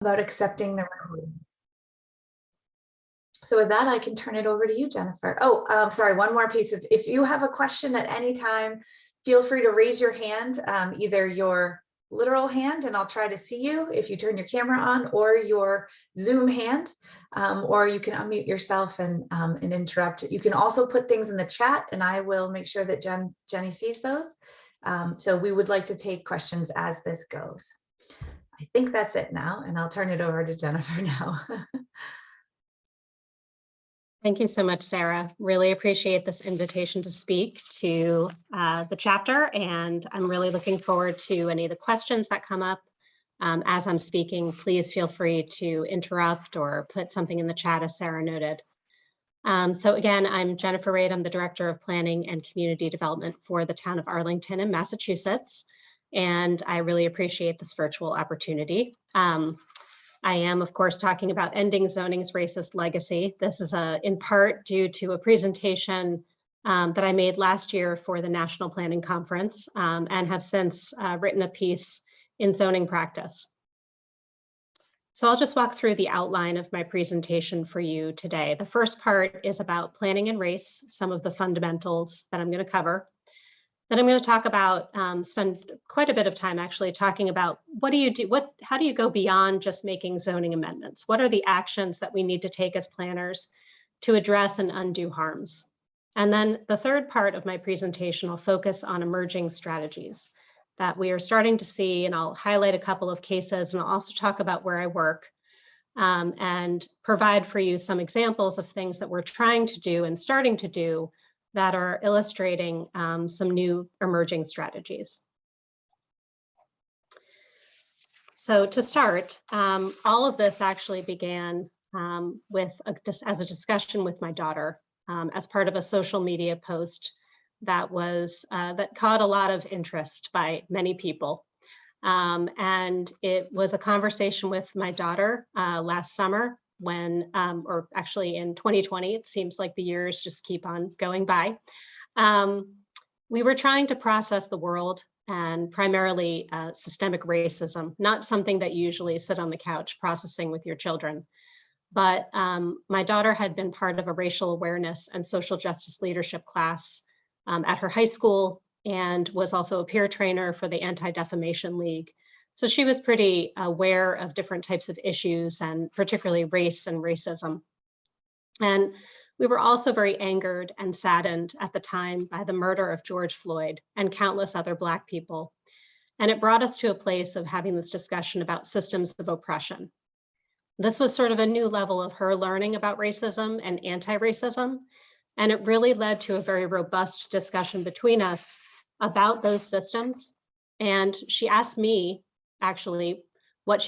about accepting the recording. So with that, I can turn it over to you, Jennifer. Oh, sorry, one more piece. If you have a question at any time, feel free to raise your hand, either your literal hand, and I'll try to see you if you turn your camera on, or your Zoom hand, or you can unmute yourself and interrupt. You can also put things in the chat, and I will make sure that Jenny sees those. So we would like to take questions as this goes. I think that's it now, and I'll turn it over to Jennifer now. Thank you so much, Sarah. Really appreciate this invitation to speak to the chapter, and I'm really looking forward to any of the questions that come up as I'm speaking. Please feel free to interrupt or put something in the chat, as Sarah noted. So again, I'm Jennifer Raitt. I'm the Director of Planning and Community Development for the Town of Arlington in Massachusetts, and I really appreciate this virtual opportunity. I am, of course, talking about ending zoning's racist legacy. This is in part due to a presentation that I made last year for the National Planning Conference, and have since written a piece in zoning practice. So I'll just walk through the outline of my presentation for you today. The first part is about planning and race, some of the fundamentals that I'm going to cover. Then I'm going to talk about, spend quite a bit of time actually talking about what do you do, how do you go beyond just making zoning amendments? What are the actions that we need to take as planners to address and undo harms? And then the third part of my presentation, I'll focus on emerging strategies that we are starting to see, and I'll highlight a couple of cases, and I'll also talk about where I work, and provide for you some examples of things that we're trying to do and starting to do that are illustrating some new emerging strategies. So to start, all of this actually began as a discussion with my daughter as part of a social media post that caught a lot of interest by many people. And it was a conversation with my daughter last summer, when, or actually in 2020, it seems like the years just keep on going by. We were trying to process the world, and primarily systemic racism, not something that you usually sit on the couch processing with your children. But my daughter had been part of a racial awareness and social justice leadership class at her high school, and was also a peer trainer for the Anti-Defamation League. So she was pretty aware of different types of issues, and particularly race and racism. And we were also very angered and saddened at the time by the murder of George Floyd and countless other Black people. And it brought us to a place of having this discussion about systems of oppression. This was sort of a new level of her learning about racism and anti-racism. And it really led to a very robust discussion between us about those systems. And she asked me, actually, what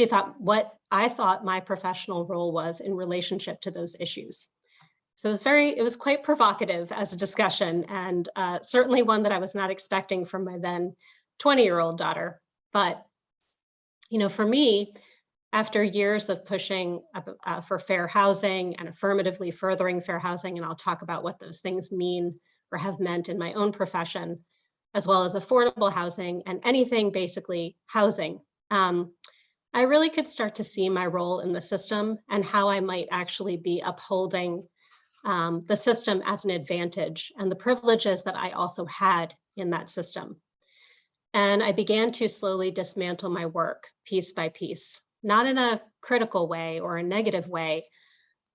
I thought my professional role was in relationship to those issues. So it was quite provocative as a discussion, and certainly one that I was not expecting from my then 20-year-old daughter. But, you know, for me, after years of pushing for fair housing and affirmatively furthering fair housing, and I'll talk about what those things mean or have meant in my own profession, as well as affordable housing and anything basically housing, I really could start to see my role in the system and how I might actually be upholding the system as an advantage and the privileges that I also had in that system. And I began to slowly dismantle my work piece by piece, not in a critical way or a negative way,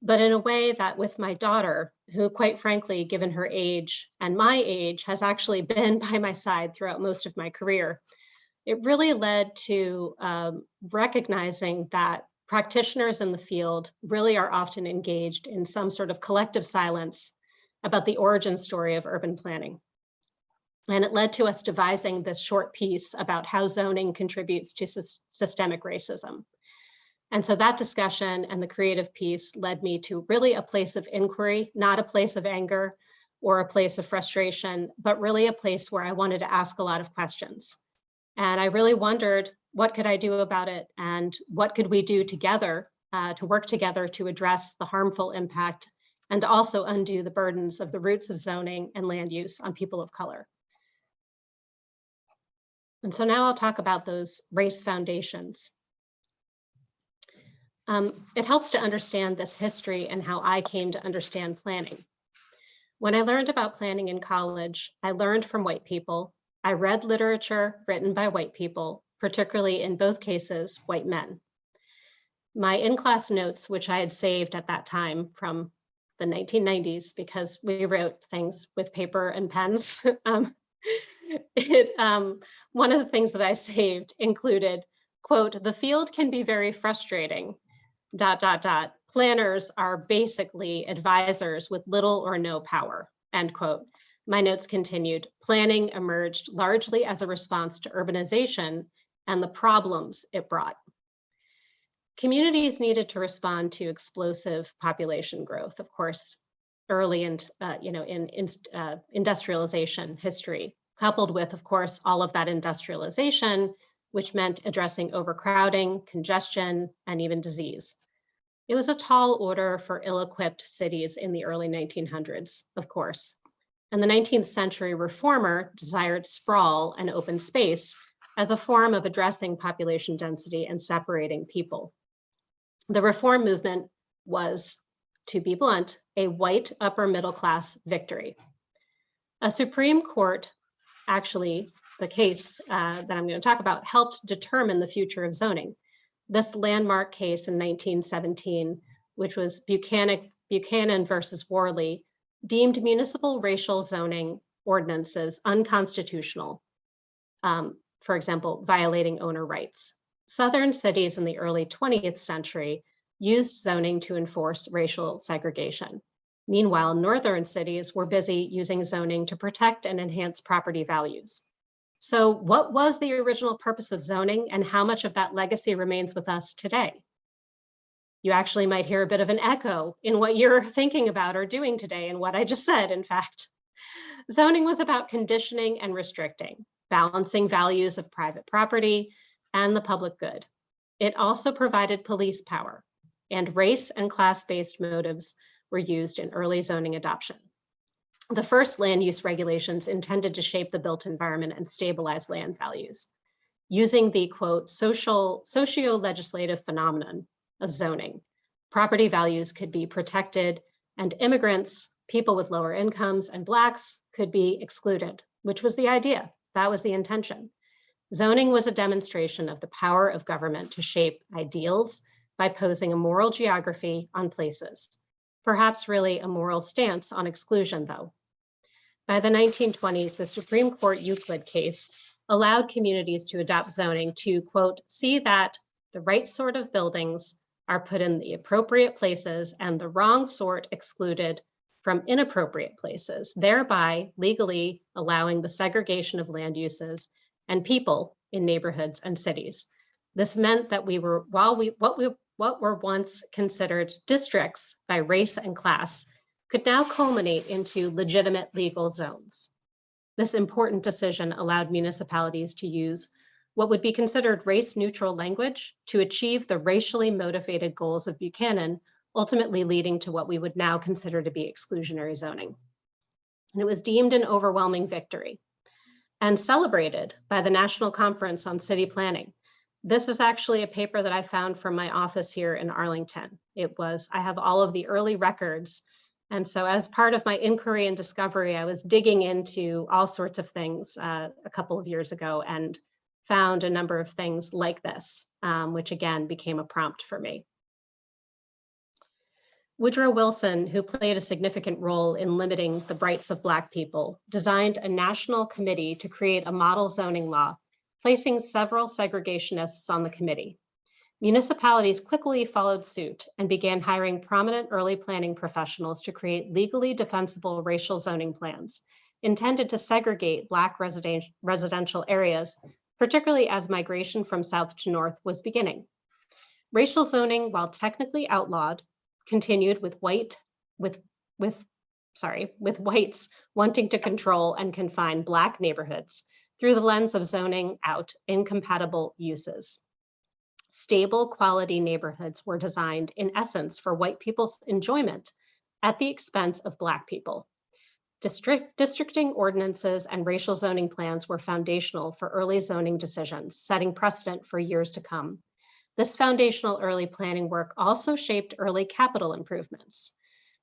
but in a way that with my daughter, who quite frankly, given her age and my age, has actually been by my side throughout most of my career, it really led to recognizing that practitioners in the field really are often engaged in some sort of collective silence about the origin story of urban planning. And it led to us devising this short piece about how zoning contributes to systemic racism. And so that discussion and the creative piece led me to really a place of inquiry, not a place of anger or a place of frustration, but really a place where I wanted to ask a lot of questions. And I really wondered, what could I do about it? And what could we do together to work together to address the harmful impact and to also undo the burdens of the roots of zoning and land use on people of color? And so now I'll talk about those race foundations. It helps to understand this history and how I came to understand planning. When I learned about planning in college, I learned from white people. I read literature written by white people, particularly in both cases, white men. My in-class notes, which I had saved at that time from the 1990s, because we wrote things with paper and pens, one of the things that I saved included, quote, "The field can be very frustrating, ... Planners are basically advisors with little or no power," end quote. My notes continued, "Planning emerged largely as a response to urbanization and the problems it brought." Communities needed to respond to explosive population growth, of course, early in industrialization history, coupled with, of course, all of that industrialization, which meant addressing overcrowding, congestion, and even disease. It was a tall order for ill-equipped cities in the early 1900s, of course. And the 19th century reformer desired sprawl and open space as a form of addressing population density and separating people. The reform movement was, to be blunt, a white upper middle class victory. A Supreme Court, actually, the case that I'm going to talk about, helped determine the future of zoning. This landmark case in 1917, which was Buchanan versus Worley, deemed municipal racial zoning ordinances unconstitutional, for example, violating owner rights. Southern cities in the early 20th century used zoning to enforce racial segregation. Meanwhile, northern cities were busy using zoning to protect and enhance property values. So what was the original purpose of zoning, and how much of that legacy remains with us today? You actually might hear a bit of an echo in what you're thinking about or doing today and what I just said, in fact. Zoning was about conditioning and restricting, balancing values of private property and the public good. It also provided police power, and race and class-based motives were used in early zoning adoption. The first land use regulations intended to shape the built environment and stabilize land values. Using the, quote, socio-legislative phenomenon of zoning, property values could be protected, and immigrants, people with lower incomes, and Blacks could be excluded, which was the idea. That was the intention. Zoning was a demonstration of the power of government to shape ideals by posing a moral geography on places. Perhaps really a moral stance on exclusion, though. By the 1920s, the Supreme Court Euclid case allowed communities to adopt zoning to, quote, see that the right sort of buildings are put in the appropriate places and the wrong sort excluded from inappropriate places, thereby legally allowing the segregation of land uses and people in neighborhoods and cities. This meant that what were once considered districts by race and class could now culminate into legitimate legal zones. This important decision allowed municipalities to use what would be considered race-neutral language to achieve the racially motivated goals of Buchanan, ultimately leading to what we would now consider to be exclusionary zoning. And it was deemed an overwhelming victory and celebrated by the National Conference on City Planning. This is actually a paper that I found from my office here in Arlington. I have all of the early records. And so as part of my inquiry and discovery, I was digging into all sorts of things a couple of years ago and found a number of things like this, which again became a prompt for me. Woodrow Wilson, who played a significant role in limiting the rights of Black people, designed a national committee to create a model zoning law, placing several segregationists on the committee. Municipalities quickly followed suit and began hiring prominent early planning professionals to create legally defensible racial zoning plans intended to segregate Black residential areas, particularly as migration from south to north was beginning. Racial zoning, while technically outlawed, continued with whites wanting to control and confine Black neighborhoods through the lens of zoning out incompatible uses. Stable quality neighborhoods were designed in essence for white people's enjoyment at the expense of Black people. Districting ordinances and racial zoning plans were foundational for early zoning decisions, setting precedent for years to come. This foundational early planning work also shaped early capital improvements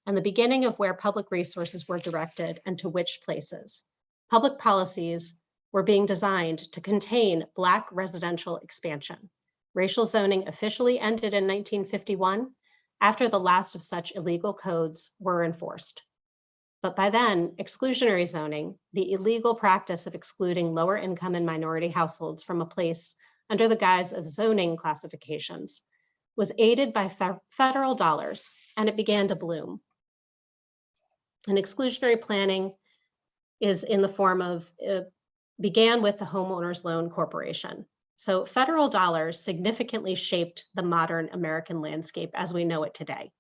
and the beginning of where public resources were directed and to which places. Public policies were being designed to contain Black residential expansion. Racial zoning officially ended in 1951 after the last of such illegal codes were enforced. But by then, exclusionary zoning, the illegal practice of excluding lower income and minority households from a place under the guise of zoning classifications, was aided by federal dollars, and it began to bloom. And exclusionary planning is in the form of, began with the Homeowners Loan Corporation. So federal dollars significantly shaped the modern American landscape as we know it today.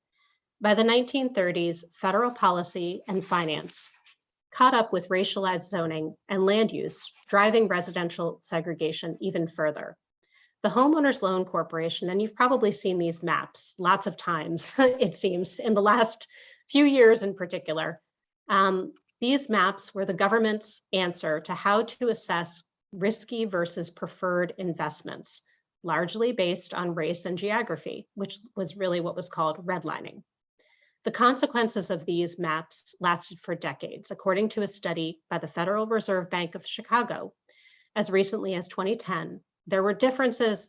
By the 1930s, federal policy and finance caught up with racialized zoning and land use, driving residential segregation even further. The Homeowners Loan Corporation, and you've probably seen these maps lots of times, it seems, in the last few years in particular. These maps were the government's answer to how to assess risky versus preferred investments, largely based on race and geography, which was really what was called redlining. The consequences of these maps lasted for decades, according to a study by the Federal Reserve Bank of Chicago. As recently as 2010, there were differences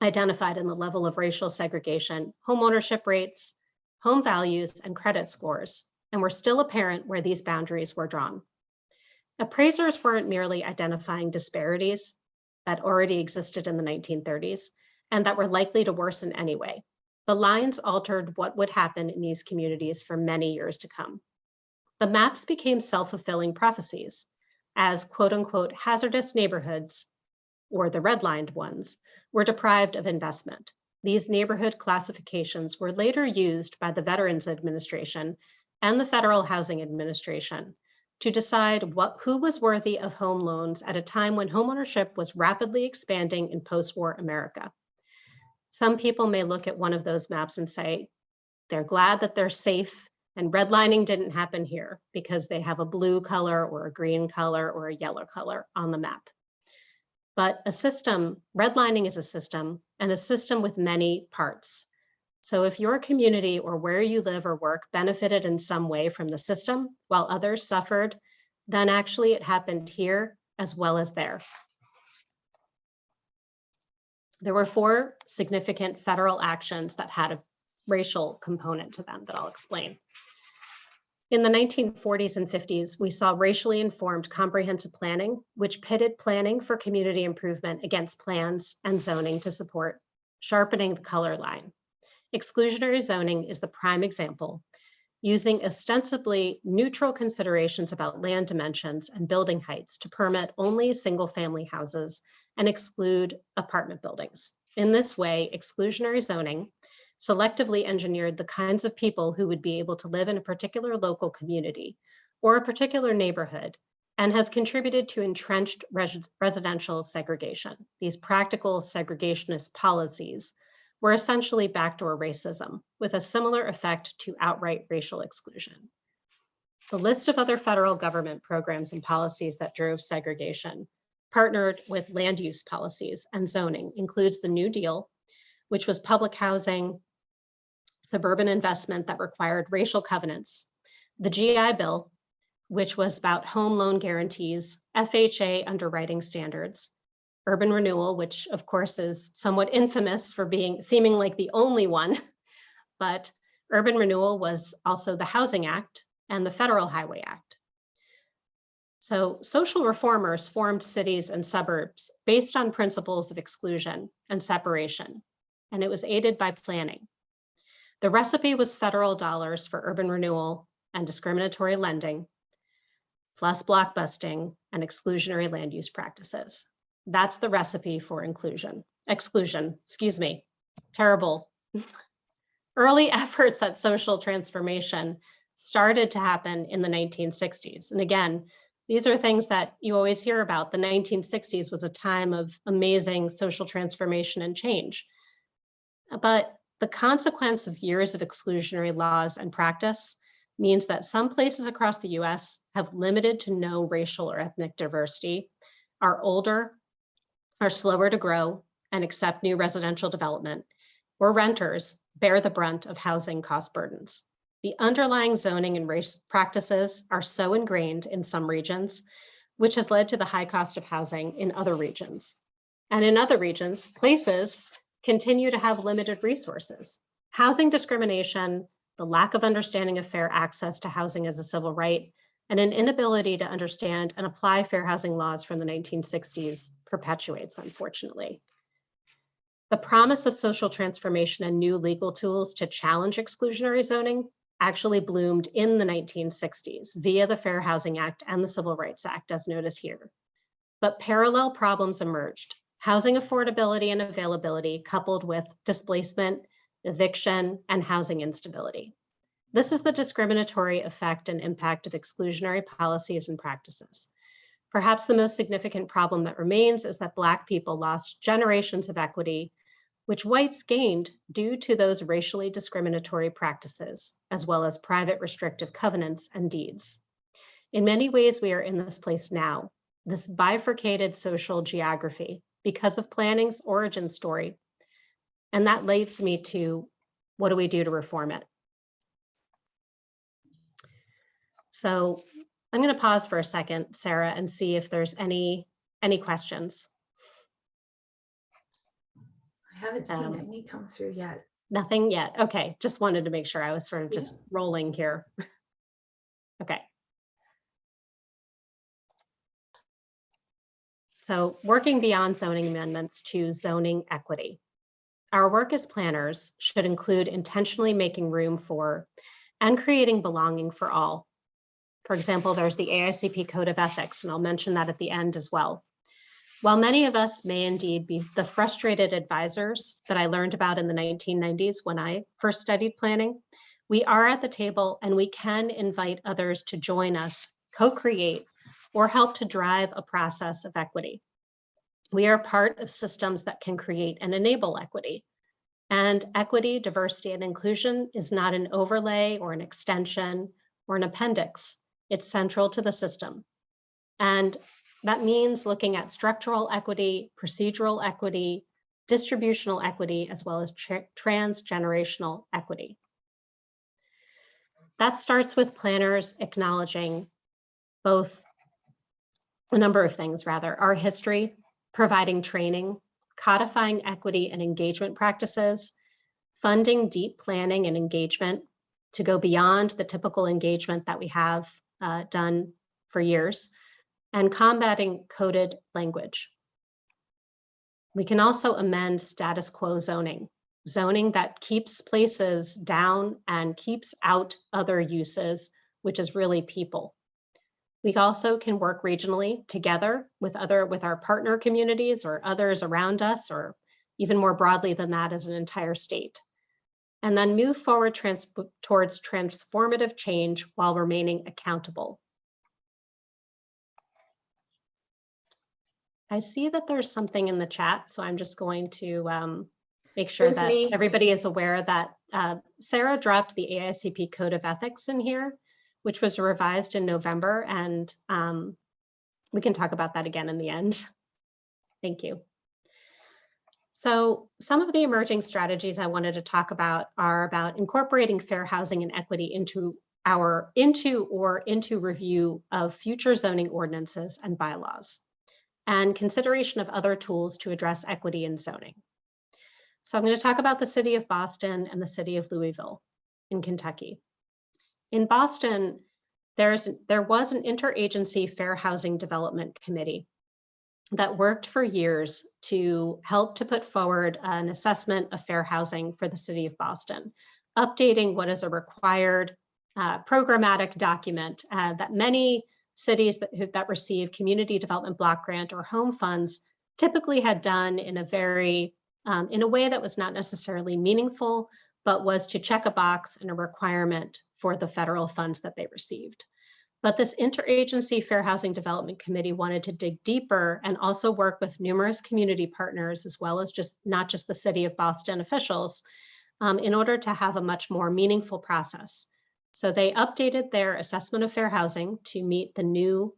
identified in the level of racial segregation, home ownership rates, home values, and credit scores, and were still apparent where these boundaries were drawn. Appraisers weren't merely identifying disparities that already existed in the 1930s and that were likely to worsen anyway. The lines altered what would happen in these communities for many years to come. The maps became self-fulfilling prophecies as quote unquote hazardous neighborhoods, or the redlined ones, were deprived of investment. These neighborhood classifications were later used by the Veterans Administration and the Federal Housing Administration to decide who was worthy of home loans at a time when homeownership was rapidly expanding in post-war America. Some people may look at one of those maps and say they're glad that they're safe and redlining didn't happen here because they have a blue color or a green color or a yellow color on the map. But a system, redlining is a system, and a system with many parts. So if your community or where you live or work benefited in some way from the system while others suffered, then actually it happened here as well as there. There were 4 significant federal actions that had a racial component to them that I'll explain. In the 1940s and 50s, we saw racially informed comprehensive planning, which pitted planning for community improvement against plans and zoning to support sharpening the color line. Exclusionary zoning is the prime example, using ostensibly neutral considerations about land dimensions and building heights to permit only single-family houses and exclude apartment buildings. In this way, exclusionary zoning selectively engineered the kinds of people who would be able to live in a particular local community or a particular neighborhood, and has contributed to entrenched residential segregation. These practical segregationist policies were essentially backdoor racism, with a similar effect to outright racial exclusion. The list of other federal government programs and policies that drove segregation, partnered with land use policies and zoning, includes the New Deal, which was public housing, suburban investment that required racial covenants, the GI Bill, which was about home loan guarantees, FHA underwriting standards, urban renewal, which of course is somewhat infamous for seeming like the only one, but urban renewal was also the Housing Act and the Federal Highway Act. So social reformers formed cities and suburbs based on principles of exclusion and separation, and it was aided by planning. The recipe was federal dollars for urban renewal and discriminatory lending, plus blockbusting and exclusionary land use practices. That's the recipe for exclusion, excuse me, terrible. Early efforts at social transformation started to happen in the 1960s. And again, these are things that you always hear about. The 1960s was a time of amazing social transformation and change. But the consequence of years of exclusionary laws and practice means that some places across the US have limited to no racial or ethnic diversity, are older, are slower to grow, and accept new residential development, or renters bear the brunt of housing cost burdens. The underlying zoning and race practices are so ingrained in some regions, which has led to the high cost of housing in other regions. And in other regions, places continue to have limited resources. Housing discrimination, the lack of understanding of fair access to housing as a civil right, and an inability to understand and apply fair housing laws from the 1960s perpetuates, unfortunately. The promise of social transformation and new legal tools to challenge exclusionary zoning actually bloomed in the 1960s via the Fair Housing Act and the Civil Rights Act, as noticed here. But parallel problems emerged: housing affordability and availability coupled with displacement, eviction, and housing instability. This is the discriminatory effect and impact of exclusionary policies and practices. Perhaps the most significant problem that remains is that Black people lost generations of equity, which whites gained due to those racially discriminatory practices, as well as private restrictive covenants and deeds. In many ways, we are in this place now, this bifurcated social geography, because of planning's origin story. And that leads me to, what do we do to reform it? So I'm going to pause for a second, Sarah, and see if there's any questions. I haven't seen any come through yet. Nothing yet. Okay, just wanted to make sure I was sort of just rolling here. Okay. So working beyond zoning amendments to zoning equity. Our work as planners should include intentionally making room for and creating belonging for all. For example, there's the AICP Code of Ethics, and I'll mention that at the end as well. While many of us may indeed be the frustrated advisors that I learned about in the 1990s when I first studied planning, we are at the table and we can invite others to join us, co-create, or help to drive a process of equity. We are part of systems that can create and enable equity. And equity, diversity, and inclusion is not an overlay or an extension or an appendix. It's central to the system. And that means looking at structural equity, procedural equity, distributional equity, as well as transgenerational equity. That starts with planners acknowledging both a number of things, rather, our history, providing training, codifying equity and engagement practices, funding deep planning and engagement to go beyond the typical engagement that we have done for years, and combating coded language. We can also amend status quo zoning, zoning that keeps places down and keeps out other uses, which is really people. We also can work regionally together with our partner communities or others around us, or even more broadly than that as an entire state. And then move forward towards transformative change while remaining accountable. I see that there's something in the chat, so I'm just going to make sure that everybody is aware that Sarah dropped the AICP Code of Ethics in here, which was revised in November, and we can talk about that again in the end. Thank you. So some of the emerging strategies I wanted to talk about are about incorporating fair housing and equity into review of future zoning ordinances and bylaws, and consideration of other tools to address equity in zoning. So I'm going to talk about the city of Boston and the city of Louisville in Kentucky. In Boston, there was an interagency fair housing development committee that worked for years to help to put forward an assessment of fair housing for the city of Boston, updating what is a required programmatic document that many cities that receive community development block grant or home funds typically had done in a way that was not necessarily meaningful, but was to check a box and a requirement for the federal funds that they received. But this interagency fair housing development committee wanted to dig deeper and also work with numerous community partners, as well as not just the city of Boston officials, in order to have a much more meaningful process. So they updated their assessment of fair housing to meet the new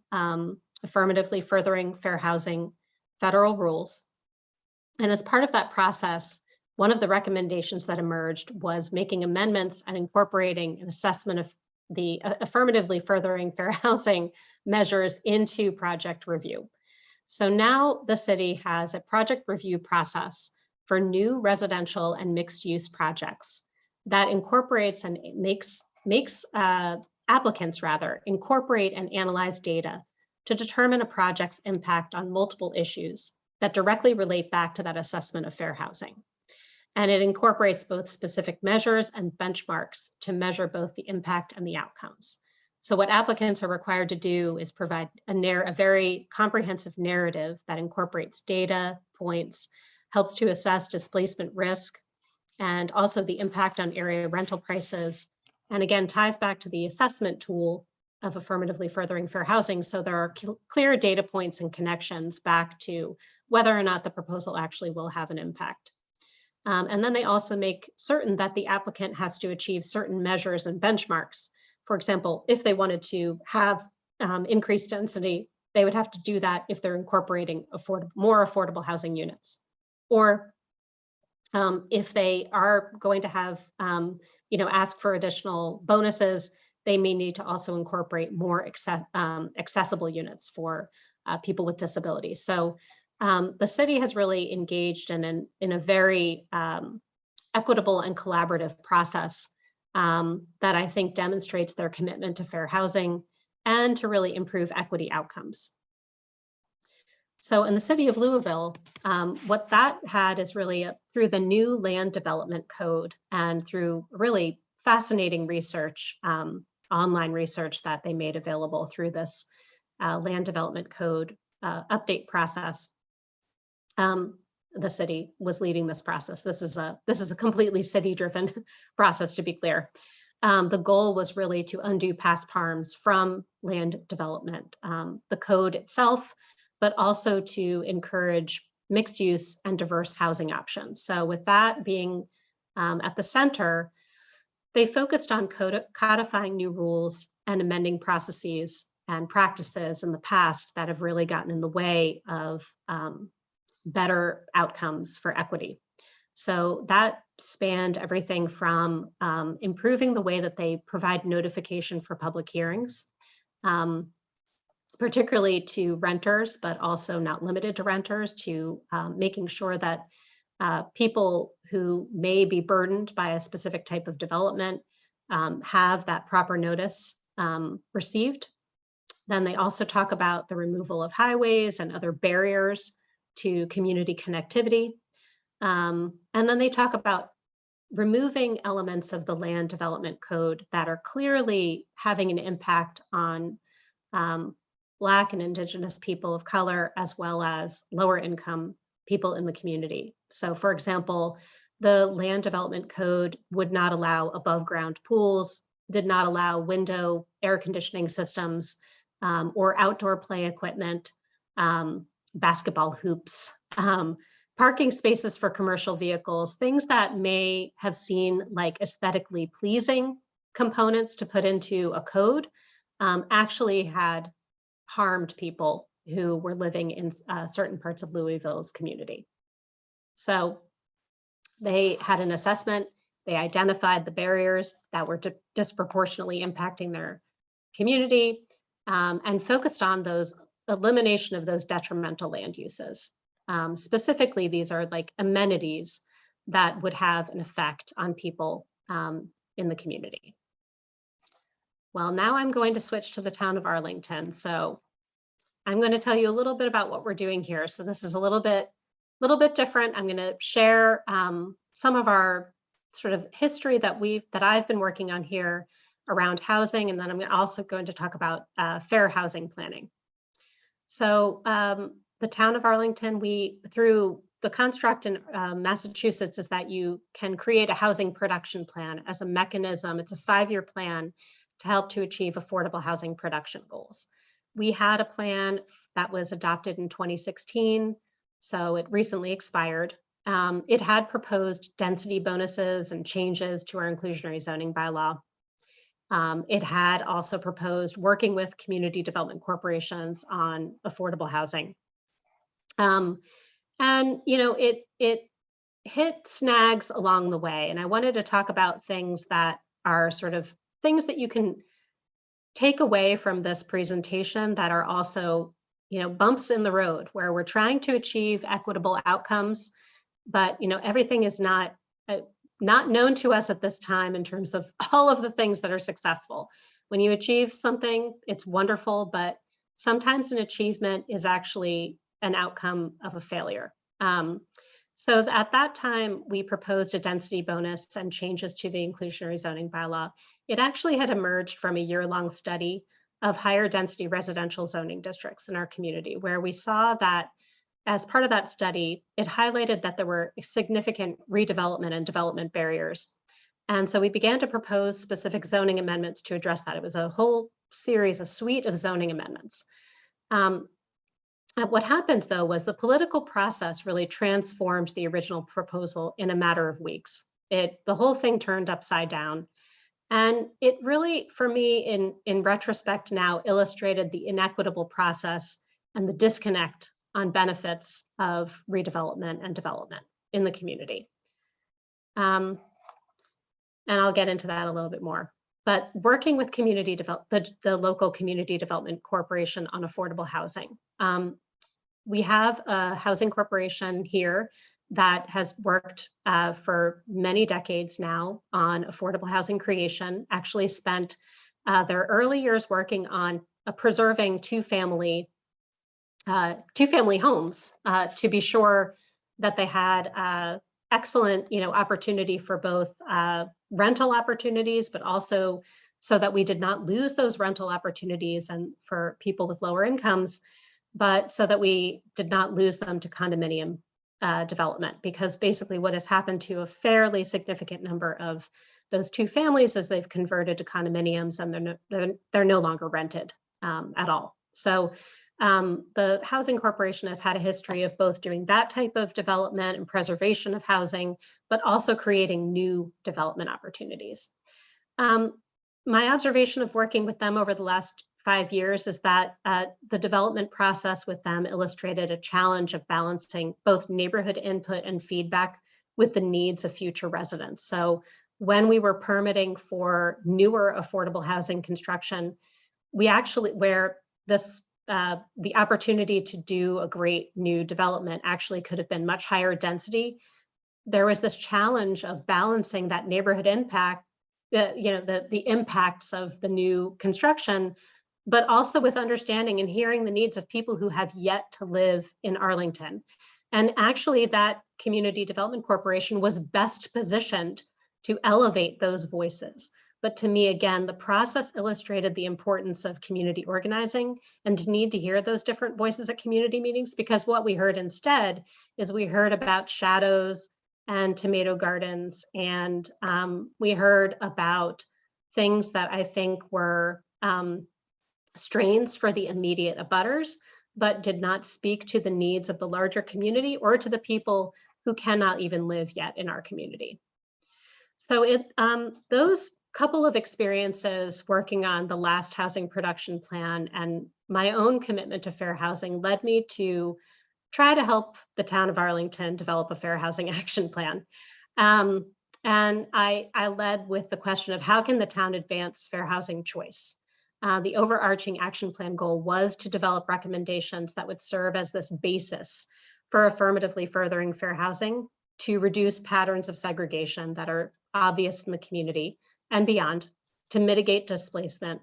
affirmatively furthering fair housing federal rules. And as part of that process, one of the recommendations that emerged was making amendments and incorporating an assessment of the affirmatively furthering fair housing measures into project review. So now the city has a project review process for new residential and mixed use projects that incorporates and makes applicants rather incorporate and analyze data to determine a project's impact on multiple issues that directly relate back to that assessment of fair housing. And it incorporates both specific measures and benchmarks to measure both the impact and the outcomes. So what applicants are required to do is provide a very comprehensive narrative that incorporates data, points, helps to assess displacement risk, and also the impact on area rental prices. And again, ties back to the assessment tool of affirmatively furthering fair housing. So there are clear data points and connections back to whether or not the proposal actually will have an impact. And then they also make certain that the applicant has to achieve certain measures and benchmarks. For example, if they wanted to have increased density, they would have to do that if they're incorporating more affordable housing units. Or if they are going to have, ask for additional bonuses, they may need to also incorporate more accessible units for people with disabilities. So the city has really engaged in a very equitable and collaborative process that I think demonstrates their commitment to fair housing and to really improve equity outcomes. So in the city of Louisville, what that had is really through the new land development code and through really fascinating research, online research that they made available through this land development code update process. The city was leading this process. This is a completely city-driven process, to be clear. The goal was really to undo past harms from land development, the code itself, but also to encourage mixed use and diverse housing options. So with that being at the center, they focused on codifying new rules and amending processes and practices in the past that have really gotten in the way of better outcomes for equity. So that spanned everything from improving the way that they provide notification for public hearings, particularly to renters, but also not limited to renters, to making sure that people who may be burdened by a specific type of development have that proper notice received. Then they also talk about the removal of highways and other barriers to community connectivity. And then they talk about removing elements of the land development code that are clearly having an impact on Black and Indigenous people of color, as well as lower income people in the community. So for example, the land development code would not allow above ground pools, did not allow window air conditioning systems or outdoor play equipment, basketball hoops, parking spaces for commercial vehicles, things that may have seen like aesthetically pleasing components to put into a code, actually had harmed people who were living in certain parts of Louisville's community. So they had an assessment, they identified the barriers that were disproportionately impacting their community, and focused on those elimination of those detrimental land uses. Specifically, these are like amenities that would have an effect on people in the community. Well, now I'm going to switch to the town of Arlington. So I'm going to tell you a little bit about what we're doing here. So this is a little bit different. I'm going to share some of our sort of history that I've been working on here around housing, and then I'm also going to talk about fair housing planning. So the town of Arlington, through the construct in Massachusetts is that you can create a housing production plan as a mechanism. It's a 5-year plan to help to achieve affordable housing production goals. We had a plan that was adopted in 2016, so it recently expired. It had proposed density bonuses and changes to our inclusionary zoning bylaw. It had also proposed working with community development corporations on affordable housing. And, it hit snags along the way. And I wanted to talk about things that are sort of things that you can take away from this presentation that are also, bumps in the road where we're trying to achieve equitable outcomes, but, everything is not known to us at this time in terms of all of the things that are successful. When you achieve something, it's wonderful, but sometimes an achievement is actually an outcome of a failure. So at that time, we proposed a density bonus and changes to the inclusionary zoning bylaw. It actually had emerged from a year-long study of higher density residential zoning districts in our community, where we saw that as part of that study, it highlighted that there were significant redevelopment and development barriers. And so we began to propose specific zoning amendments to address that. It was a whole series, a suite of zoning amendments. What happened, though, was the political process really transformed the original proposal in a matter of weeks. The whole thing turned upside down. And it really, for me, in retrospect now, illustrated the inequitable process and the disconnect on benefits of redevelopment and development in the community. And I'll get into that a little bit more. But working with the local community development corporation on affordable housing. We have a housing corporation here that has worked for many decades now on affordable housing creation, actually spent their early years working on preserving two-family homes to be sure that they had excellent, opportunity for both rental opportunities, but also so that we did not lose those rental opportunities and for people with lower incomes, but so that we did not lose them to condominium development, because basically what has happened to a fairly significant number of those two families is they've converted to condominiums and they're no longer rented at all. So the Housing Corporation has had a history of both doing that type of development and preservation of housing, but also creating new development opportunities. My observation of working with them over the last 5 years is that the development process with them illustrated a challenge of balancing both neighborhood input and feedback with the needs of future residents. So when we were permitting for newer affordable housing construction, we actually, where this the opportunity to do a great new development actually could have been much higher density, there was this challenge of balancing that neighborhood impact, the impacts of the new construction, but also with understanding and hearing the needs of people who have yet to live in Arlington. And actually that community development corporation was best positioned to elevate those voices. But to me, again, the process illustrated the importance of community organizing and to need to hear those different voices at community meetings, because what we heard instead is we heard about shadows and tomato gardens, and we heard about things that I think were strains for the immediate abutters, but did not speak to the needs of the larger community or to the people who cannot even live yet in our community. So those couple of experiences working on the last housing production plan and my own commitment to fair housing led me to try to help the town of Arlington develop a fair housing action plan. And I led with the question of how can the town advance fair housing choice? The overarching action plan goal was to develop recommendations that would serve as this basis for affirmatively furthering fair housing to reduce patterns of segregation that are obvious in the community and beyond, to mitigate displacement,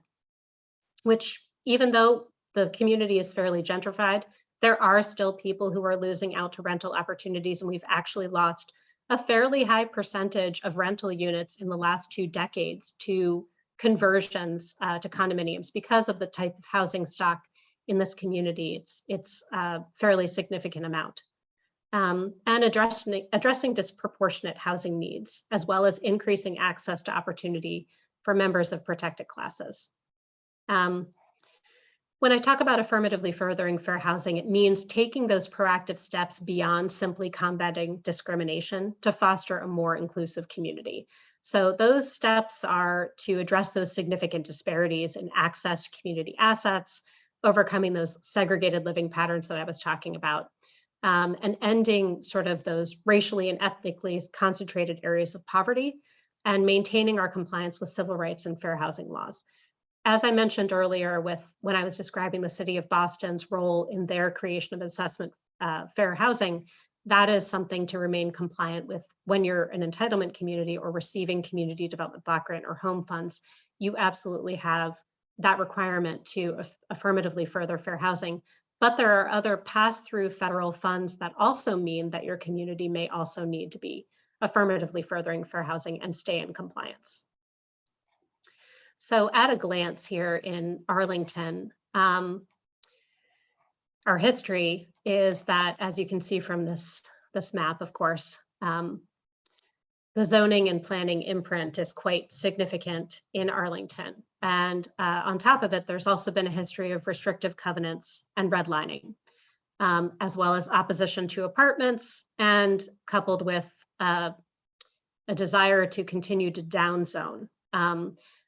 which even though the community is fairly gentrified, there are still people who are losing out to rental opportunities, and we've actually lost a fairly high percentage of rental units in the last 2 decades to conversions to condominiums because of the type of housing stock in this community. It's a fairly significant amount. And addressing disproportionate housing needs, as well as increasing access to opportunity for members of protected classes. When I talk about affirmatively furthering fair housing, it means taking those proactive steps beyond simply combating discrimination to foster a more inclusive community. So those steps are to address those significant disparities in access to community assets, overcoming those segregated living patterns that I was talking about. and ending sort of those racially and ethnically concentrated areas of poverty, and maintaining our compliance with civil rights and fair housing laws. As I mentioned earlier, when I was describing the city of Boston's role in their creation of assessment fair housing, that is something to remain compliant with when you're an entitlement community or receiving community development block grant or home funds. You absolutely have that requirement to affirmatively further fair housing. But there are other pass-through federal funds that also mean that your community may also need to be affirmatively furthering fair housing and stay in compliance. So at a glance here in Arlington, our history is that, as you can see from this map, of course, the zoning and planning imprint is quite significant in Arlington. And on top of it, there's also been a history of restrictive covenants and redlining, as well as opposition to apartments, and coupled with a desire to continue to downzone.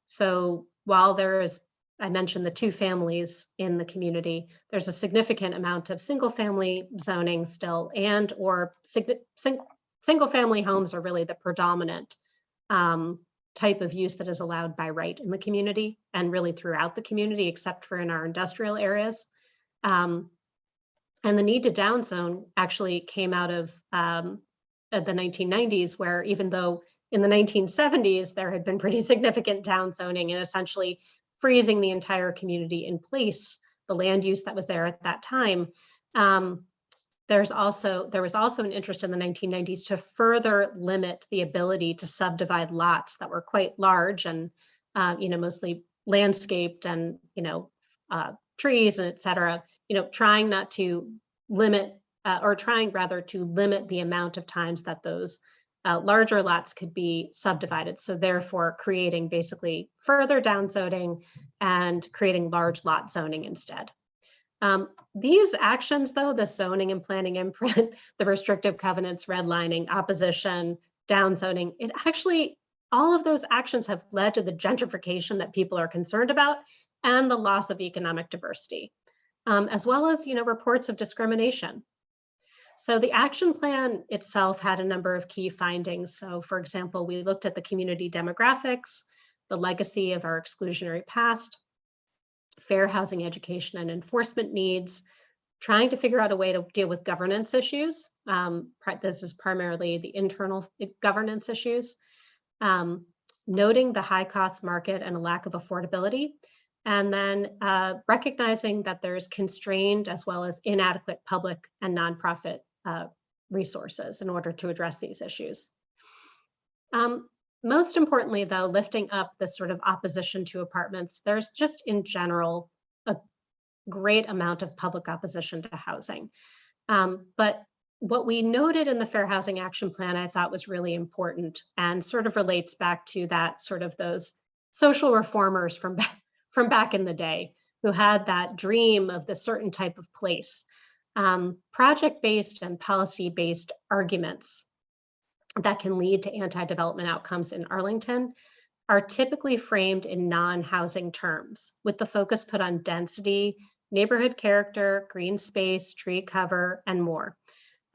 So while there is, I mentioned the two families in the community, there's a significant amount of single family zoning still, and or single family homes are really the predominant type of use that is allowed by right in the community, and really throughout the community, except for in our industrial areas. And the need to downzone actually came out of the 1990s, where even though in the 1970s, there had been pretty significant downzoning and essentially freezing the entire community in place, the land use that was there at that time. There was also an interest in the 1990s to further limit the ability to subdivide lots that were quite large and mostly landscaped and trees and et cetera, trying not to limit trying rather to limit the amount of times that those larger lots could be subdivided. So therefore creating basically further downzoning and creating large lot zoning instead. These actions though, the zoning and planning imprint, the restrictive covenants, redlining, opposition, downzoning, it actually, all of those actions have led to the gentrification that people are concerned about and the loss of economic diversity, as well as reports of discrimination. So the action plan itself had a number of key findings. So for example, we looked at the community demographics, the legacy of our exclusionary past, fair housing education and enforcement needs, trying to figure out a way to deal with governance issues. This is primarily the internal governance issues, noting the high cost market and a lack of affordability, and then recognizing that there's constrained as well as inadequate public and nonprofit resources in order to address these issues. Most importantly, though, lifting up this sort of opposition to apartments, there's just in general a great amount of public opposition to housing. But what we noted in the Fair Housing Action Plan, I thought was really important and sort of relates back to that sort of those social reformers from back in the day who had that dream of the certain type of place. Project-based and policy-based arguments that can lead to anti-development outcomes in Arlington are typically framed in non-housing terms, with the focus put on density, neighborhood character, green space, tree cover, and more.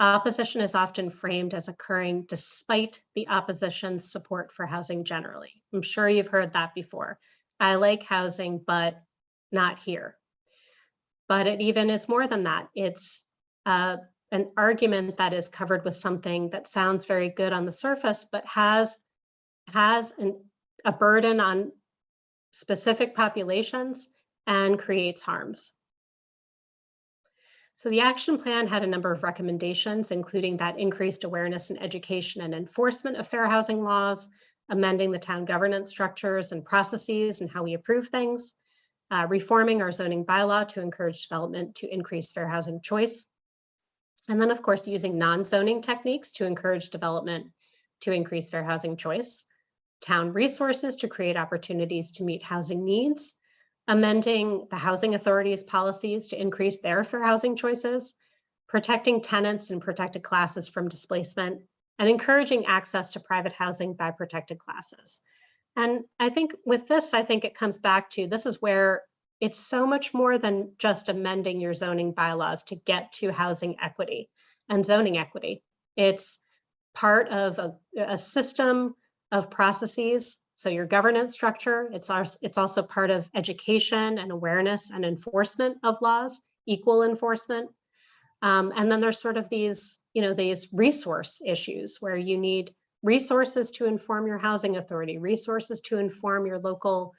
Opposition is often framed as occurring despite the opposition's support for housing generally. I'm sure you've heard that before. I like housing, but not here. But it even is more than that. It's an argument that is covered with something that sounds very good on the surface, but has a burden on specific populations and creates harms. So the action plan had a number of recommendations, including that increased awareness and education and enforcement of fair housing laws, amending the town governance structures and processes and how we approve things, reforming our zoning bylaw to encourage development to increase fair housing choice. And then of course, using non-zoning techniques to encourage development to increase fair housing choice, town resources to create opportunities to meet housing needs, amending the housing authority's policies to increase their fair housing choices, protecting tenants and protected classes from displacement, and encouraging access to private housing by protected classes. And I think with this, I think it comes back to, this is where it's so much more than just amending your zoning bylaws to get to housing equity. and zoning equity. It's part of a system of processes. So your governance structure, it's also part of education and awareness and enforcement of laws, equal enforcement. And then there's sort of these, these resource issues where you need resources to inform your housing authority, resources to inform your local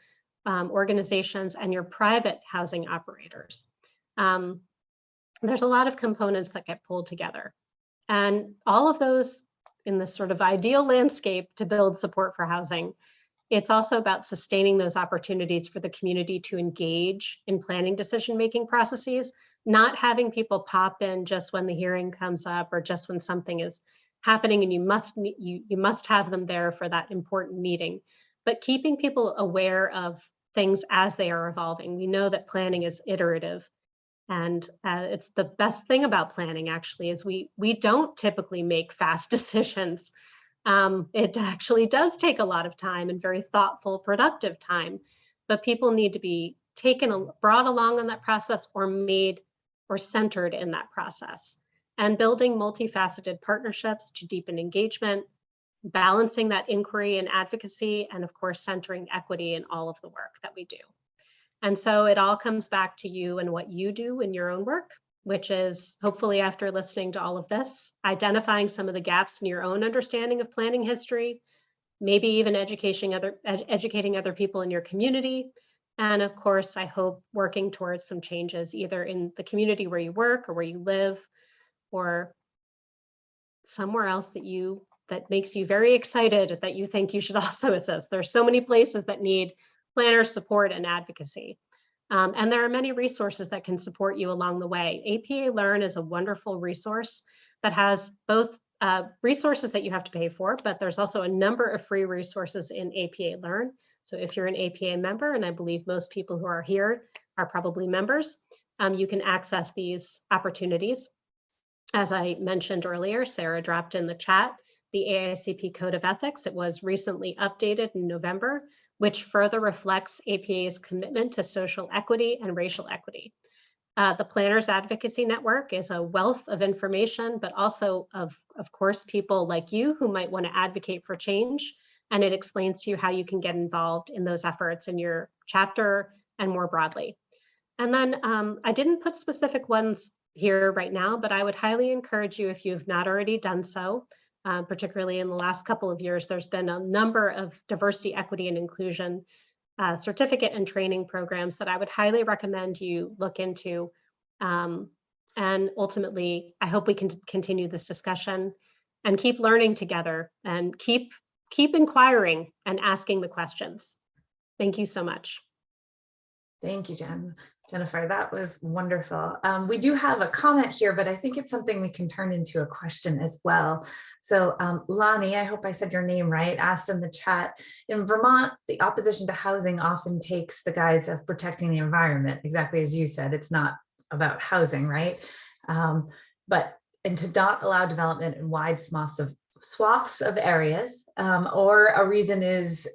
organizations and your private housing operators. There's a lot of components that get pulled together. And all of those in this sort of ideal landscape to build support for housing, it's also about sustaining those opportunities for the community to engage in planning decision-making processes, not having people pop in just when the hearing comes up or just when something is happening and you must have them there for that important meeting, but keeping people aware of things as they are evolving. We know that planning is iterative. And it's the best thing about planning, actually, is we don't typically make fast decisions. It actually does take a lot of time and very thoughtful, productive time, but people need to be brought along on that process or made or centered in that process. And building multifaceted partnerships to deepen engagement, balancing that inquiry and advocacy, and of course, centering equity in all of the work that we do. And so it all comes back to you and what you do in your own work, which is hopefully after listening to all of this, identifying some of the gaps in your own understanding of planning history, maybe even educating other people in your community. And of course, I hope working towards some changes either in the community where you work or where you live or somewhere else that makes you very excited that you think you should also assist. There's so many places that need planner support and advocacy. And there are many resources that can support you along the way. APA Learn is a wonderful resource that has both resources that you have to pay for, but there's also a number of free resources in APA Learn. So if you're an APA member, and I believe most people who are here are probably members, you can access these opportunities. As I mentioned earlier, Sarah dropped in the chat the AICP Code of Ethics. It was recently updated in November, which further reflects APA's commitment to social equity and racial equity. The Planners Advocacy Network is a wealth of information, but also of course, people like you who might want to advocate for change. And it explains to you how you can get involved in those efforts in your chapter and more broadly. And then I didn't put specific ones here right now, but I would highly encourage you, if you have not already done so, particularly in the last couple of years, there's been a number of diversity, equity, and inclusion certificate and training programs that I would highly recommend you look into. And ultimately, I hope we can continue this discussion and keep learning together and keep inquiring and asking the questions. Thank you so much. Thank you, Jennifer. That was wonderful. We do have a comment here, but I think it's something we can turn into a question as well. So Lonnie, I hope I said your name right, asked in the chat, in Vermont, the opposition to housing often takes the guise of protecting the environment. Exactly as you said, it's not about housing, right? And to not allow development in wide swaths of areas, or a reason is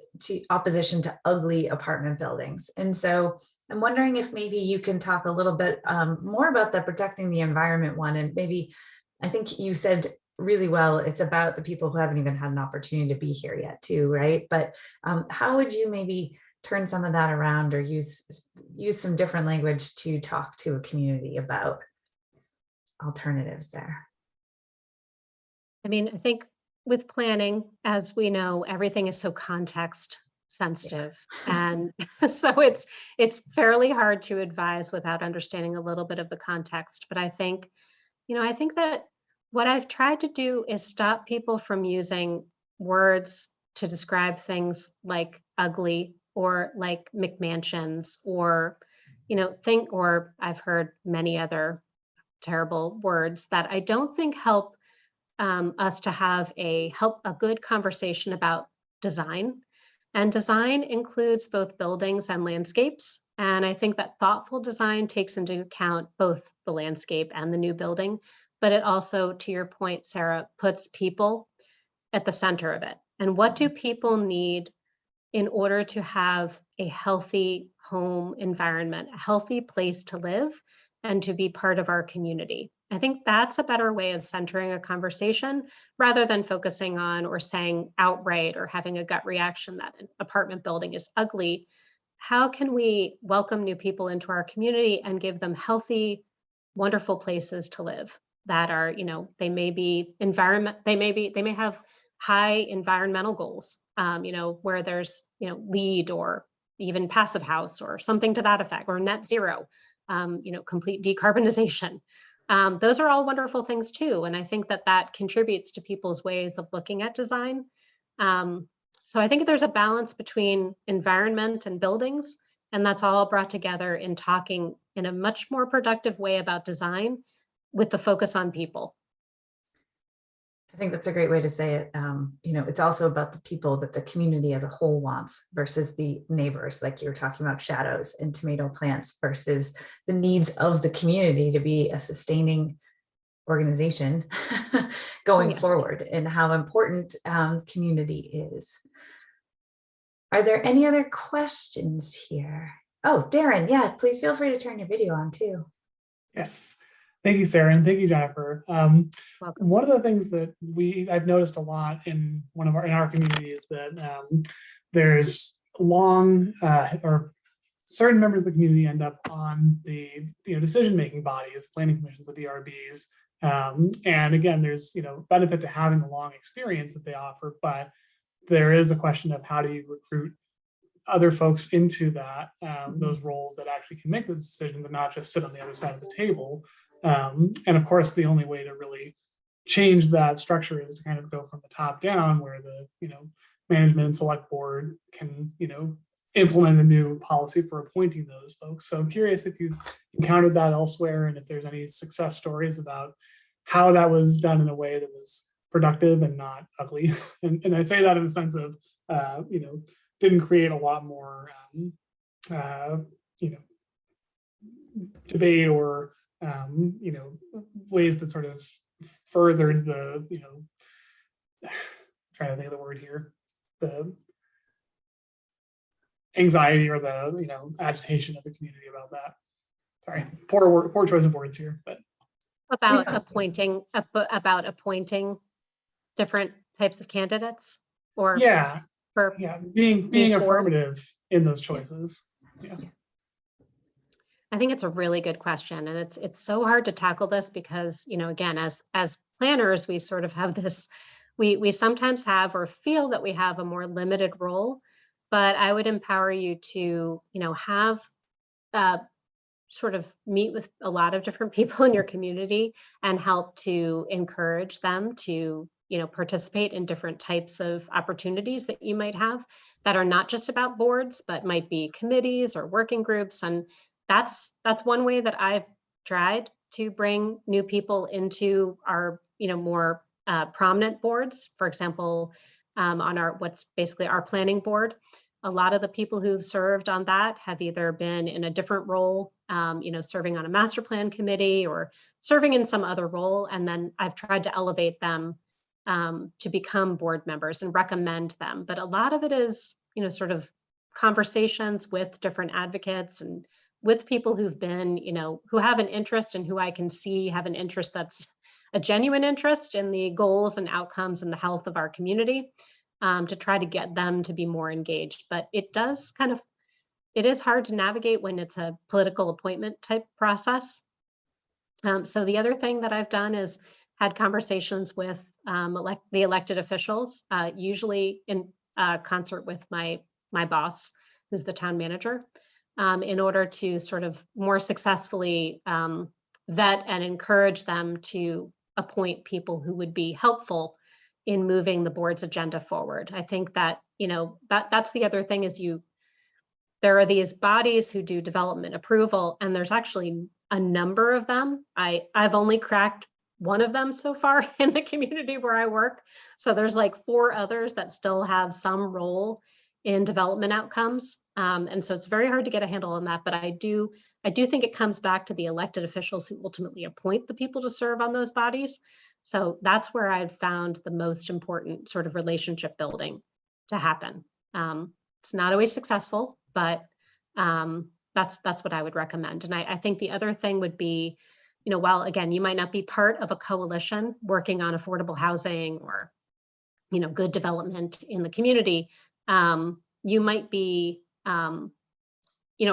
opposition to ugly apartment buildings. And so I'm wondering if maybe you can talk a little bit more about the protecting the environment one. And maybe, I think you said really well, it's about the people who haven't even had an opportunity to be here yet too, right? But how would you maybe turn some of that around or use some different language to talk to a community about alternatives there? I mean, I think with planning, as we know, everything is so context sensitive. Yeah. And so it's fairly hard to advise without understanding a little bit of the context. But I think that what I've tried to do is stop people from using words to describe things like ugly or like McMansions or, or I've heard many other terrible words that I don't think help us to have a good conversation about design. And design includes both buildings and landscapes. And I think that thoughtful design takes into account both the landscape and the new building, but it also, to your point, Sarah, puts people at the center of it. And what do people need in order to have a healthy home environment, a healthy place to live and to be part of our community? I think that's a better way of centering a conversation rather than focusing on or saying outright or having a gut reaction that an apartment building is ugly. How can we welcome new people into our community and give them healthy, wonderful places to live that are, they may be they may have high environmental goals, where there's, LEED or even passive house or something to that effect, or net zero, complete decarbonization. Those are all wonderful things too. And I think that that contributes to people's ways of looking at design. So I think there's a balance between environment and buildings, and that's all brought together in talking in a much more productive way about design with the focus on people. I think that's a great way to say it. It's also about the people that the community as a whole wants versus the neighbors, like you were talking about shadows and tomato plants versus the needs of the community to be a sustaining organization going Yes. forward, and how important community is. Are there any other questions here? Oh, Darren, yeah, please feel free to turn your video on too. Yes. Thank you, Sarah, and thank you, Jennifer. Welcome. One of the things that I've noticed a lot in our community is that there's long or certain members of the community end up on the decision-making bodies, planning commissions, the DRBs, and again, there's benefit to having the long experience that they offer, but there is a question of how do you recruit other folks into that those roles that actually can make the decisions and not just sit on the other side of the table. And of course, the only way to really change that structure is to kind of go from the top down, where the management and select board can implement a new policy for appointing those folks. So I'm curious if you encountered that elsewhere, and if there's any success stories about how that was done in a way that was productive and not ugly. And I say that in the sense of didn't create a lot more debate or ways that sort of furthered the trying to think of the word here, the anxiety or the agitation of the community about that. Sorry, poor choice of words here, but About appointing different types of candidates, or being affirmative in those choices. Yeah. I think it's a really good question, and it's so hard to tackle this because again, as planners, we sort of have this, we sometimes have or feel that we have a more limited role, but I would empower you to have sort of meet with a lot of different people in your community and help to encourage them to participate in different types of opportunities that you might have that are not just about boards, but might be committees or working groups. And that's one way that I've tried to bring new people into our more prominent boards. For example, on what's basically our planning board, a lot of the people who've served on that have either been in a different role, serving on a master plan committee or serving in some other role. And then I've tried to elevate them to become board members and recommend them. But a lot of it is, sort of conversations with different advocates and with people who've been, who have an interest and who I can see have an interest that's a genuine interest in the goals and outcomes and the health of our community, to try to get them to be more engaged. But it is hard to navigate when it's a political appointment type process. So the other thing that I've done is had conversations with the elected officials, usually in concert with my boss, who's the town manager, in order to sort of more successfully vet and encourage them to appoint people who would be helpful in moving the board's agenda forward. I think that, that's the other thing is there are these bodies who do development approval, and there's actually a number of them. I've only cracked one of them so far in the community where I work. So there's like 4 others that still have some role in development outcomes. And so it's very hard to get a handle on that. But I do think it comes back to the elected officials who ultimately appoint the people to serve on those bodies. So that's where I've found the most important sort of relationship building to happen. It's not always successful, but that's what I would recommend. And I think the other thing would be while again, you might not be part of a coalition working on affordable housing or, good development in the community, you might be,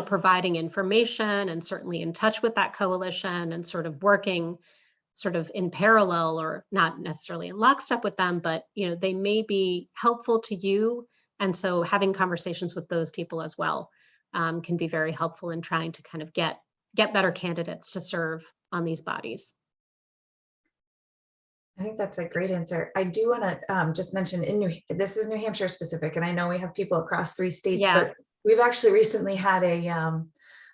providing information and certainly in touch with that coalition and sort of working sort of in parallel or not necessarily in lockstep with them, but they may be helpful to you. And so having conversations with those people as well can be very helpful in trying to kind of get better candidates to serve on these bodies. I think that's a great answer. I do want to just mention this is New Hampshire specific, and I know we have people across 3 states, but we've actually recently had a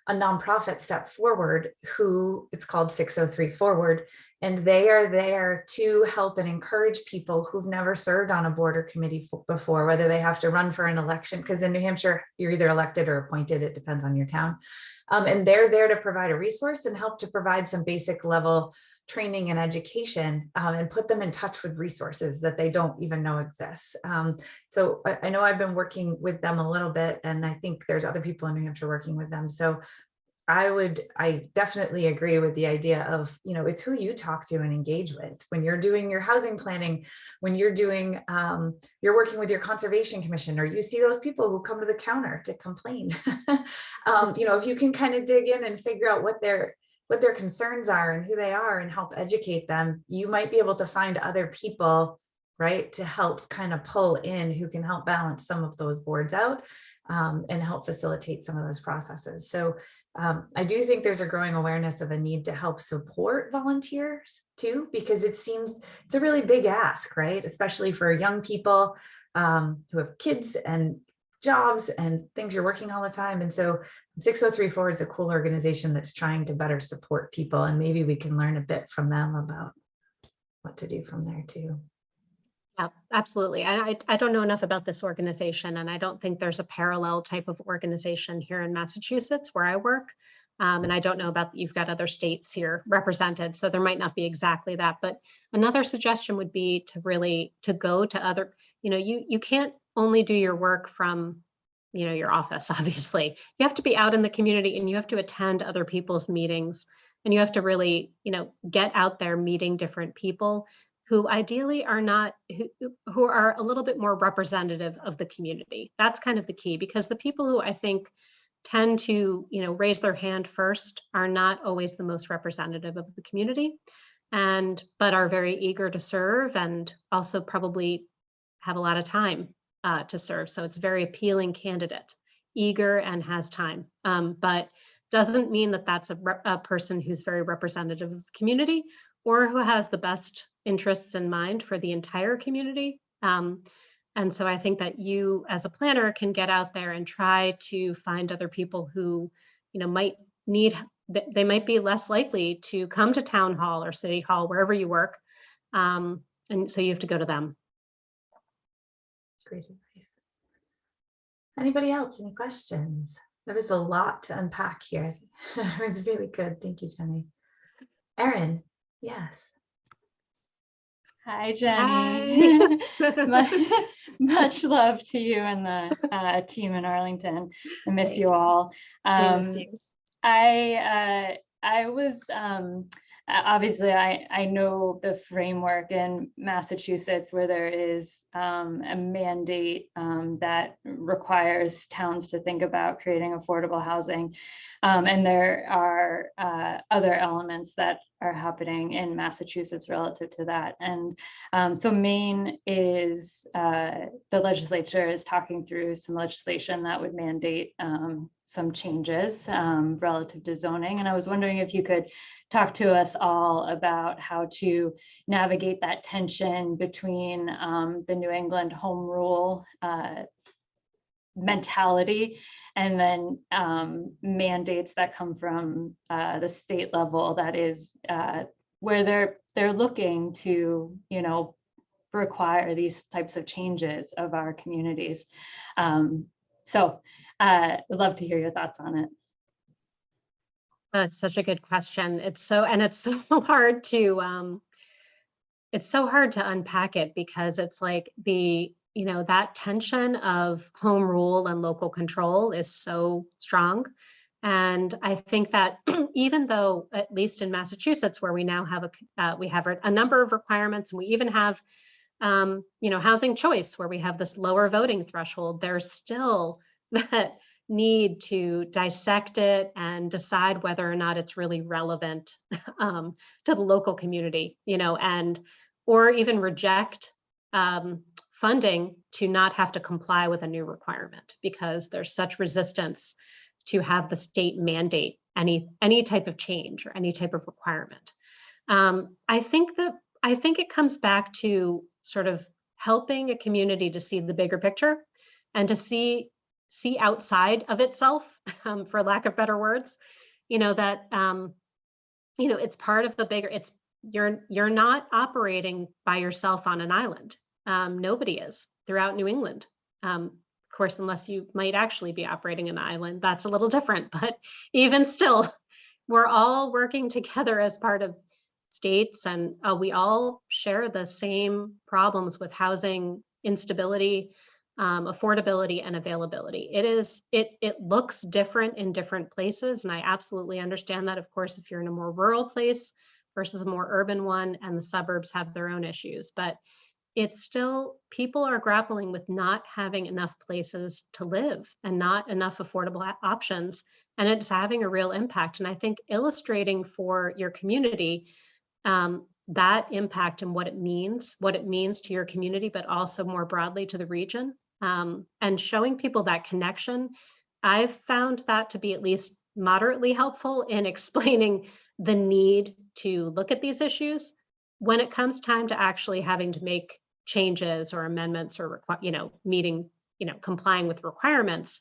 nonprofit step forward who it's called 603 Forward, and they are there to help and encourage people who've never served on a board or committee before, whether they have to run for an election, because in New Hampshire, you're either elected or appointed, it depends on your town. And they're there to provide a resource and help to provide some basic level training and education and put them in touch with resources that they don't even know exist. So I know I've been working with them a little bit, and I think there's other people in New Hampshire working with them. So I definitely agree with the idea of, it's who you talk to and engage with when you're doing your housing planning, when you're doing, you're working with your conservation commission, or you see those people who come to the counter to complain. If you can kind of dig in and figure out what their concerns are and who they are and help educate them, you might be able to find other people, right, to help kind of pull in who can help balance some of those boards out and help facilitate some of those processes. So I do think there's a growing awareness of a need to help support volunteers too, because it seems it's a really big ask, right? Especially for young people who have kids and jobs and things you're working all the time. And so 603 Forward is a cool organization that's trying to better support people, and maybe we can learn a bit from them about what to do from there too. Yeah, absolutely. And I don't know enough about this organization, and I don't think there's a parallel type of organization here in Massachusetts where I work. And I don't know about, you've got other states here represented, so there might not be exactly that. But another suggestion would be to go to other, you can't only do your work from, your office, obviously. You have to be out in the community, and you have to attend other people's meetings, and you have to really, get out there meeting different people who ideally are not, who are a little bit more representative of the community. That's kind of the key, because the people who I think tend to, raise their hand first are not always the most representative of the community, but are very eager to serve and also probably have a lot of time to serve. So it's a very appealing candidate, eager and has time, but doesn't mean that that's a person who's very representative of the community or who has the best interests in mind for the entire community. And so I think that you as a planner can get out there and try to find other people who, might need, they might be less likely to come to town hall or city hall, wherever you work. And so you have to go to them. Great advice. Anybody else? Any questions? There was a lot to unpack here. It was really good. Thank you, Jenny. Erin, yes. Hi, Jenny. Hi. Much love to you and the team in Arlington. I miss Thank you all. We missed you. I was obviously I know the framework in Massachusetts where there is a mandate that requires towns to think about creating affordable housing, and there are other elements that are happening in Massachusetts relative to that. And so Maine is, the legislature is talking through some legislation that would mandate some changes relative to zoning. And I was wondering if you could talk to us all about how to navigate that tension between the New England home rule mentality and then mandates that come from the state level, that is where they're looking to, require these types of changes of our communities. So I'd love to hear your thoughts on it. That's such a good question. It's so hard to unpack it, because it's like that tension of home rule and local control is so strong. And I think that even though, at least in Massachusetts, where we now have a number of requirements, and we even have housing choice, where we have this lower voting threshold, there's still that need to dissect it and decide whether or not it's really relevant to the local community, or even reject funding to not have to comply with a new requirement, because there's such resistance to have the state mandate any type of change or any type of requirement. I think it comes back to sort of helping a community to see the bigger picture and to see outside of itself, for lack of better words, that it's part of the bigger. You're not operating by yourself on an island. Nobody is throughout New England. Of course, unless you might actually be operating an island, that's a little different. But even still, we're all working together as part of states, and we all share the same problems with housing instability, affordability, and availability. It looks different in different places, and I absolutely understand that. Of course, if you're in a more rural place versus a more urban one, and the suburbs have their own issues, but it's still, people are grappling with not having enough places to live and not enough affordable options, and it's having a real impact. And I think illustrating for your community that impact and what it means to your community, but also more broadly to the region, and showing people that connection, I've found that to be at least moderately helpful in explaining the need to look at these issues when it comes time to actually having to make changes or amendments or complying with requirements.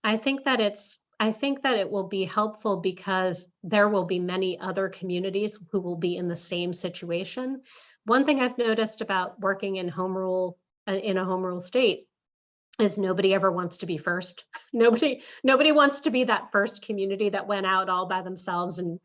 I think that it will be helpful because there will be many other communities who will be in the same situation. One thing I've noticed about working in home rule, in a home rule state, is nobody ever wants to be first. Nobody wants to be that first community that went out all by themselves and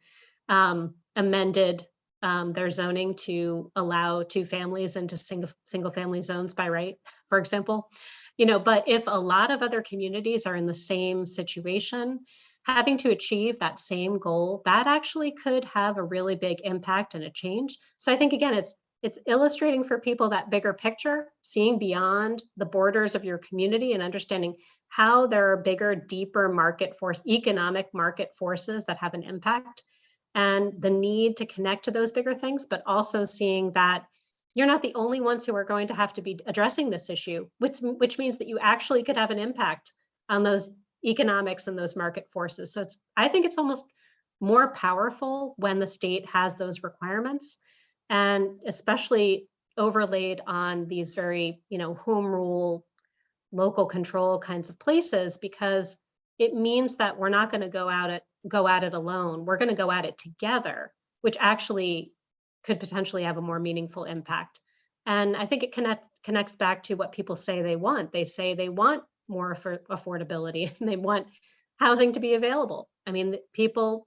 amended their zoning to allow 2 families into single family zones by right, for example. But if a lot of other communities are in the same situation, having to achieve that same goal, that actually could have a really big impact and a change. So I think, again, it's illustrating for people that bigger picture, seeing beyond the borders of your community and understanding how there are bigger, deeper economic market forces that have an impact, and the need to connect to those bigger things, but also seeing that you're not the only ones who are going to have to be addressing this issue, which means that you actually could have an impact on those economics and those market forces. So I think it's almost more powerful when the state has those requirements, and especially overlaid on these very, home rule, local control kinds of places, because it means that we're not going to go at it alone. We're going to go at it together, which actually could potentially have a more meaningful impact. And I think it connects back to what people say they want. They say they want more affordability and they want housing to be available. I mean, people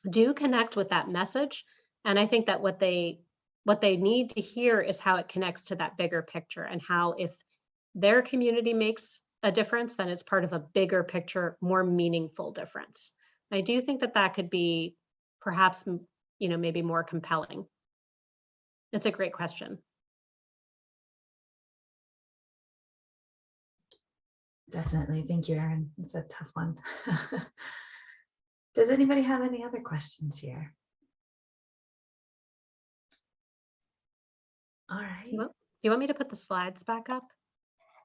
do connect with that message. And I think that what they need to hear is how it connects to that bigger picture, and how if their community makes a difference, then it's part of a bigger picture, more meaningful difference. I do think that could be perhaps, maybe more compelling. It's a great question. Definitely. Thank you, Erin. It's a tough one. Does anybody have any other questions here? All right. You want me to put the slides back up?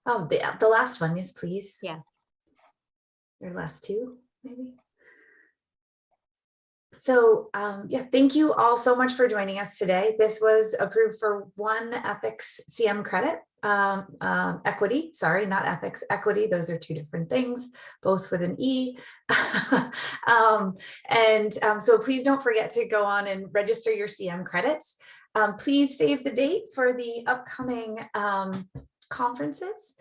Oh, the last one, yes, please. Yeah. Your last 2, maybe. So yeah, thank you all so much for joining us today. This was approved for 1 ethics CM credit, equity, sorry, not ethics, equity. Those are 2 different things, both with an E. So please don't forget to go on and register your CM credits. Please save the date for the upcoming conferences.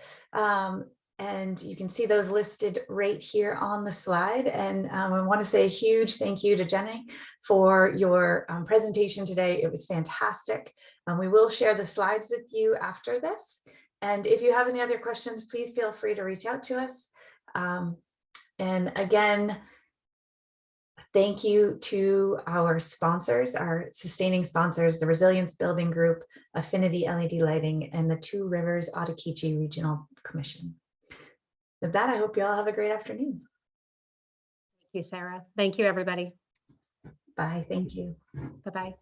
And you can see those listed right here on the slide. And I want to say a huge thank you to Jenny for your presentation today. It was fantastic. We will share the slides with you after this. And if you have any other questions, please feel free to reach out to us. And again, Thank you to our sponsors, our sustaining sponsors, the Resilience Building Group, Affinity LED Lighting, and the Two Rivers Ottauquechee Regional Commission. With that, I hope you all have a great afternoon. Thank you, Sarah. Thank you, everybody. Bye. Thank you. Bye-bye.